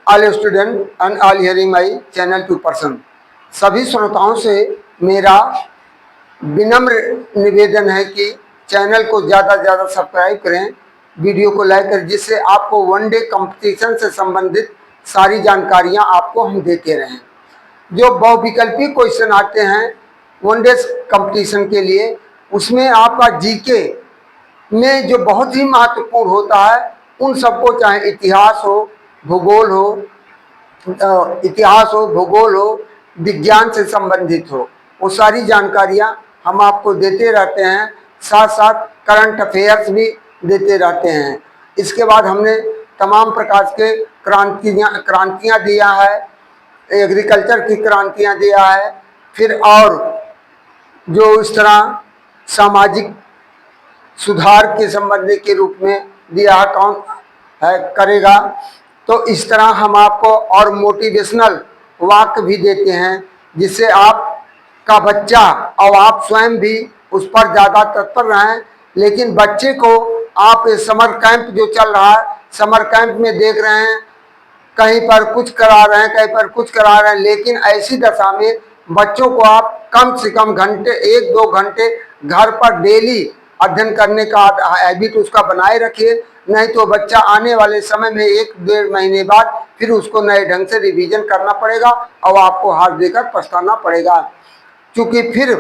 All student and all hearing my channel to person. सभी श्रोताओं से मेरा विनम्र निवेदन है कि चैनल को ज़्यादा से ज़्यादा सब्सक्राइब करें, वीडियो को लाइक करें, जिससे आपको वनडे कंपटीशन से संबंधित सारी जानकारियां आपको हम देते रहें। जो बहुविकल्पी क्वेश्चन आते हैं वनडे कंपटीशन के लिए, उसमें आपका जीके में जो बहुत ही महत्वपूर्ण होता है, उन सबको, चाहे इतिहास हो, भूगोल हो, विज्ञान से संबंधित हो, वो सारी जानकारियां हम आपको देते रहते हैं। साथ साथ करंट अफेयर्स भी देते रहते हैं। इसके बाद हमने तमाम प्रकार के क्रांतियां दिया है, एग्रीकल्चर की क्रांतियां दिया है, फिर और जो इस तरह सामाजिक सुधार के संबंधी के रूप में दिया है, कौन है करेगा। तो इस तरह हम आपको और मोटिवेशनल वाक्य भी देते हैं, जिससे आपका बच्चा और आप स्वयं भी उस पर ज़्यादा तत्पर रहें। लेकिन बच्चे को आप समर कैंप जो चल रहा है, समर कैंप में देख रहे हैं कहीं पर कुछ करा रहे हैं, कहीं पर कुछ करा रहे हैं, लेकिन ऐसी दशा में बच्चों को आप कम से कम घंटे, 1-2 घंटे घर पर डेली अध्ययन करने का हैबिट उसका बनाए रखिए। नहीं तो बच्चा आने वाले समय में 1-1.5 महीने बाद फिर उसको नए ढंग से रिवीजन करना पड़ेगा और आपको हार देकर पछताना पड़ेगा। क्योंकि फिर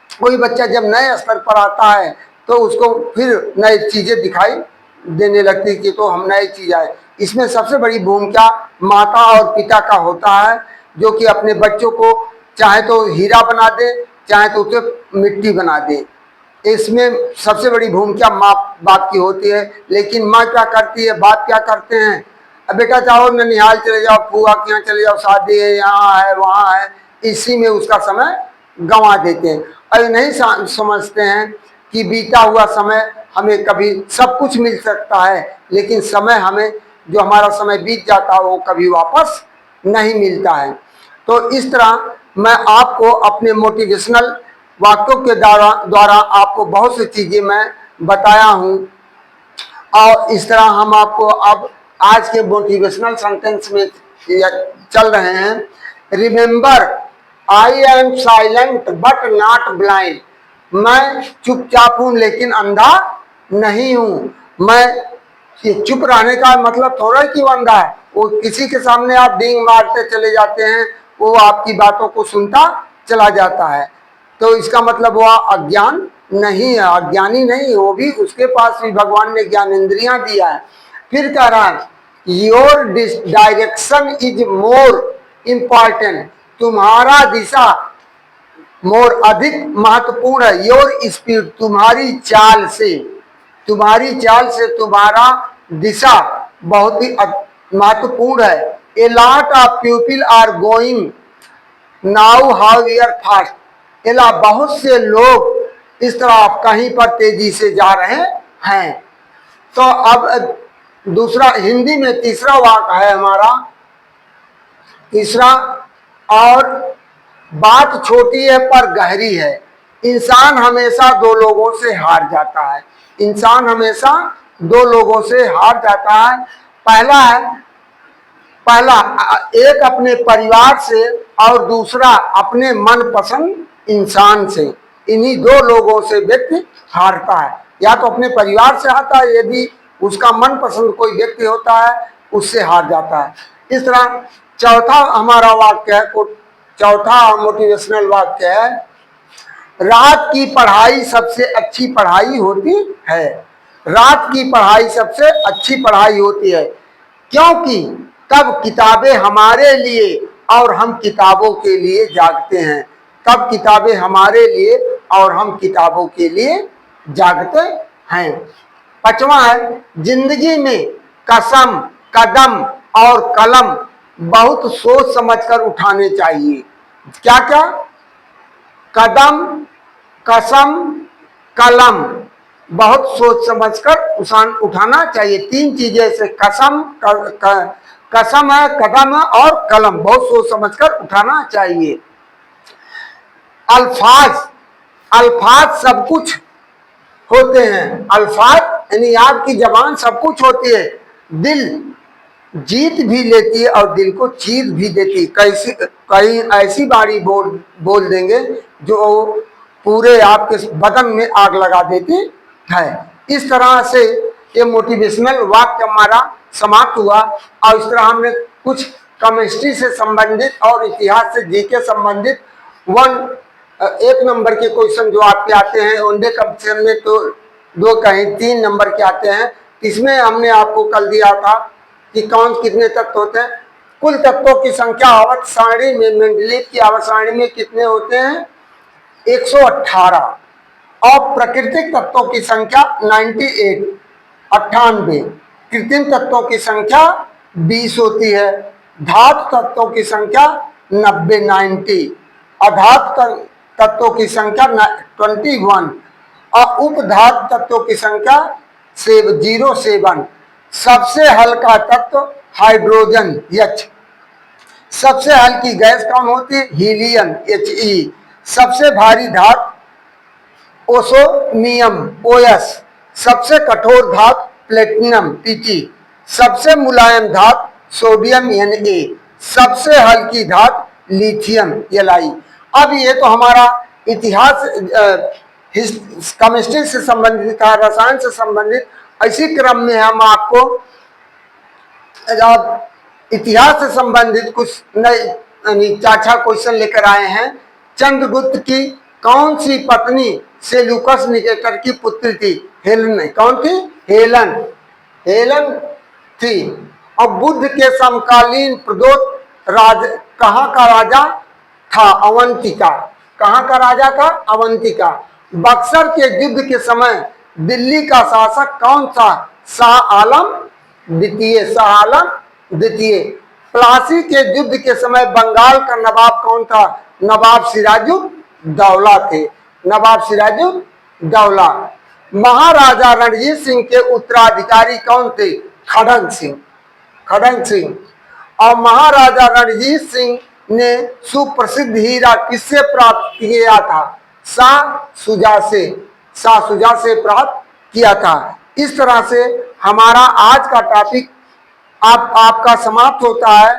कोई बच्चा जब नए स्तर पर आता है तो उसको फिर नई चीज़ें दिखाई देने लगती कि तो हम नई चीज़ आए। इसमें सबसे बड़ी भूमिका माता और पिता का होता है, जो कि अपने बच्चों को चाहे तो हीरा बना दे, चाहे तो उसे मिट्टी बना दे। इसमें सबसे बड़ी भूमिका माँ बाप की होती है। लेकिन माँ क्या करती है, बाप क्या करते हैं, अब बेटा चाहो ननिहाल चले जाओ, फूआ के यहाँ चले जाओ, शादी है, यहाँ है, वहाँ है, इसी में उसका समय गंवा देते हैं। और नहीं समझते हैं कि बीता हुआ समय हमें कभी सब कुछ मिल सकता है, लेकिन समय हमें, जो हमारा समय बीत जाता है, वो कभी वापस नहीं मिलता है। तो इस तरह मैं आपको अपने मोटिवेशनल वाक्यों के द्वारा आपको बहुत सी चीज़ें मैं बताया हूँ। और इस तरह हम आपको अब आज के मोटिवेशनल सेंटेंस में चल रहे हैं। Remember, I am silent but not blind. मैं चुपचाप हूँ लेकिन अंधा नहीं हूँ। मैं चुप रहने का मतलब थोड़ा कि वो अंधा है। वो किसी के सामने आप डींग मारते चले जाते हैं, वो आपकी बातों को सुनता चला जाता है, तो इसका मतलब वो अज्ञान नहीं है, अज्ञानी नहीं, वो भी, उसके पास भी भगवान ने ज्ञान इंद्रियां दिया है। फिर कह रहा है, your direction is more important. तुम्हारा दिशा मोर अधिक महत्वपूर्ण है। योर स्पीड, तुम्हारी चाल से तुम्हारा दिशा बहुत ही महत्वपूर्ण है। A lot of people are going now how we are fast. एला बहुत से लोग इस तरह कहीं पर तेजी से जा रहे हैं। तो अब दूसरा हिंदी में तीसरा वाक्य है हमारा, तीसरा, और बात छोटी है पर गहरी है। इंसान हमेशा दो लोगों से हार जाता है। इंसान हमेशा दो लोगों से हार जाता है। पहला एक अपने परिवार से और दूसरा अपने मनपसंद इंसान से। इन्हीं दो लोगों से व्यक्ति हारता है। या तो अपने परिवार से हारता है, यदि उसका मनपसंद कोई व्यक्ति होता है उससे हार जाता है। इस तरह चौथा हमारा वाक्य है, चौथा मोटिवेशनल वाक्य है, रात की पढ़ाई सबसे अच्छी पढ़ाई होती है। रात की पढ़ाई सबसे अच्छी पढ़ाई होती है, क्योंकि तब किताबें हमारे लिए और हम किताबों के लिए जागते हैं। तब किताबें हमारे लिए और हम किताबों के लिए जागते हैं। पांचवा है, जिंदगी में कसम, कदम और कलम बहुत सोच समझकर उठाने चाहिए। क्या क्या? कदम, कसम, कलम बहुत सोच समझकर उठाना चाहिए। तीन चीजें से कसम है, कदम है और कलम, बहुत सोच समझकर उठाना चाहिए। अल्फाज सब कुछ होते हैं। अल्फाज यानी आपकी जबान सब कुछ होती है। दिल जीत भी लेती है और दिल को चीर भी देती है। कहीं ऐसी बारी बोल देंगे जो पूरे आपके बदन में आग लगा देती है। इस तरह से ये मोटिवेशनल वाक्य हमारा समाप्त हुआ। और इस तरह हमने कुछ केमिस्ट्री से संबंधित और इतिहास से जीके संबंधित एक नंबर के क्वेश्चन जो आपके आते हैं, वनडे कंपटीशन में तो 2 कहीं 3 नंबर के आते हैं। इसमें हमने आपको कल दिया था कि कौन कितने तत्व होते हैं। कुल तत्वों की संख्या आवर्त सारणी में, मेंडलीव की आवर्त सारणी में कितने होते हैं? 118। और प्राकृतिक तत्वों की संख्या 98 कृत्रिम तत्वों की संख्या 20 होती है। धातु तत्वों की संख्या 90 अधातु तत्वों की संख्या 21 और उपधातु तत्वों की संख्या 07। सबसे हल्का तत्व हाइड्रोजन H। सबसे हल्की गैस कौन होती है? Helium He। सबसे भारी धातु ओसोमियम OS। सबसे कठोर धातु प्लेटिनम Pt। सबसे मुलायम धातु सोडियम Na। सबसे हल्की धातु लिथियम Li। अब ये तो हमारा इतिहास केमिस्ट्री से संबंधित था, रसायन से संबंधित। इसी क्रम में हम आपको इतिहास से संबंधित कुछ नए 4 क्वेश्चन लेकर आए हैं। चंद्रगुप्त की कौन सी पत्नी सेल्यूकस निकेटर की पुत्री थी? हेलन। कौन थी? हेलन थी। और बुद्ध के समकालीन प्रदोत कहाँ का राजा था? अवंतिका। कहाँ का राजा था? अवंतिका। बक्सर के युद्ध के समय दिल्ली का शासक कौन था? शाह आलम द्वितीय। प्लासी के युद्ध के समय बंगाल का नवाब कौन था? नवाब सिराजुद्दौला थे। नवाब सिराजुद्दौला। महाराजा रणजीत सिंह के उत्तराधिकारी कौन थे? खड़ग सिंह। और महाराजा रणजीत सिंह ने सुप्रसिद्ध हीरा किससे प्राप्त किया था? शाह शुजा से प्राप्त किया था। इस तरह से हमारा आज का टॉपिक आपका समाप्त होता है।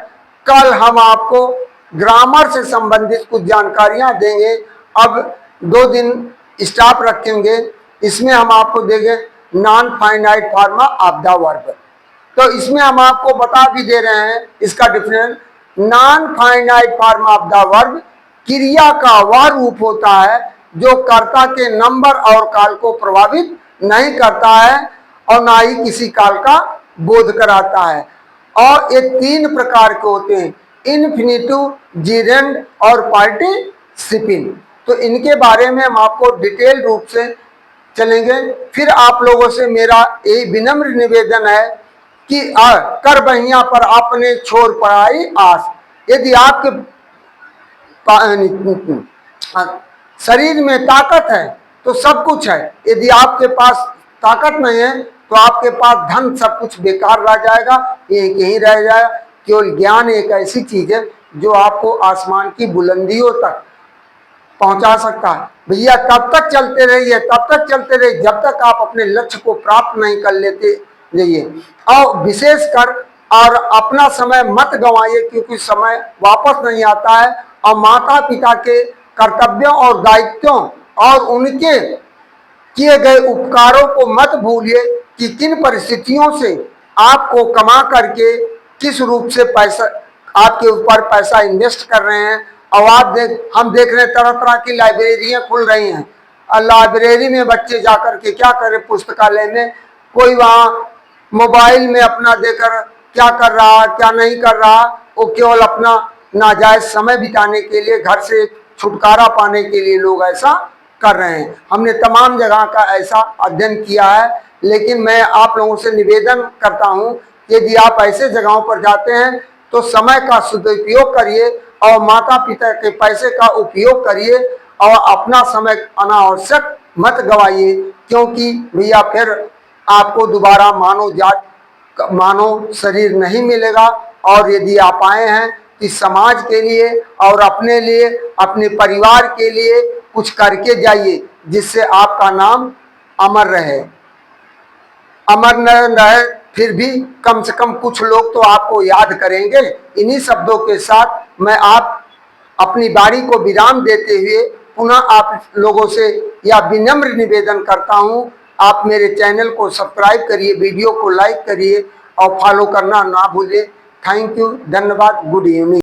कल हम आपको ग्रामर से संबंधित कुछ जानकारियां देंगे। अब 2 दिन स्टॉप रखेंगे। इसमें हम आपको देंगे नॉन फाइनाइट फॉर्मा ऑफ द वर्ब। तो इसमें हम आपको बता भी दे रहे हैं इसका डिफरेंस। नॉन फाइनाइट फॉर्मा ऑफ द वर्ब क्रिया का वह रूप होता है जो कर्ता के नंबर और काल को प्रभावित नहीं करता है और ना ही किसी काल का बोध कराता है। और ये 3 प्रकार के होते हैं, इन्फिनिटिव, जीरेंड और पार्टिसिपिल। तो इनके बारे में हम आपको डिटेल रूप से चलेंगे। फिर आप लोगों से मेरा यही विनम्र निवेदन है कि कर बहिया पर अपने छोर पड़ाई आस। यदि आपके शरीर में ताकत है तो सब कुछ है। यदि आपके पास ताकत नहीं है तो आपके पास धन सब कुछ बेकार रह जाएगा, यहीं रह जाएगा। केवल ज्ञान एक ऐसी चीज है जो आपको आसमान की बुलंदियों तक पहुंचा सकता है। भैया तब तक चलते रहिए जब तक आप अपने लक्ष्य को प्राप्त नहीं कर लेते रहिए। और विशेषकर और अपना समय मत गंवाइए, क्योंकि समय वापस नहीं आता है। और माता पिता के कर्तव्यों और दायित्वों और उनके किए गए उपकारों को मत भूलिए कि किन परिस्थितियों से आपको कमा करके किस रूप से पैसा आपके ऊपर पैसा इन्वेस्ट कर रहे हैं। और हम देख रहे हैं तरह तरह की लाइब्रेरियां खुल रही हैं। और लाइब्रेरी में बच्चे जाकर के क्या करें, पुस्तकालय में कोई वहाँ मोबाइल में अपना देकर क्या कर रहा क्या नहीं कर रहा, वो केवल अपना नाजायज समय बिताने के लिए, घर से छुटकारा पाने के लिए लोग ऐसा कर रहे हैं। हमने तमाम जगह का ऐसा अध्ययन किया है। लेकिन मैं आप लोगों से निवेदन करता हूं कि यदि आप ऐसे जगहों पर जाते हैं तो समय का सदुपयोग करिए और माता पिता के पैसे का उपयोग करिए और अपना समय अनावश्यक मत गवाइए, क्योंकि भैया फिर आपको दोबारा मानव शरीर नहीं मिलेगा। और यदि आप आए हैं कि समाज के लिए और अपने लिए, अपने परिवार के लिए कुछ करके जाइए, जिससे आपका नाम अमर रहे। फिर भी कम से कम कुछ लोग तो आपको याद करेंगे। इन्हीं शब्दों के साथ मैं आप अपनी बारी को विराम देते हुए पुनः आप लोगों से यह विनम्र निवेदन करता हूं, आप मेरे चैनल को सब्सक्राइब करिए, वीडियो को लाइक करिए और फॉलो करना ना भूलें। थैंक यू, धन्यवाद, गुड इवनिंग।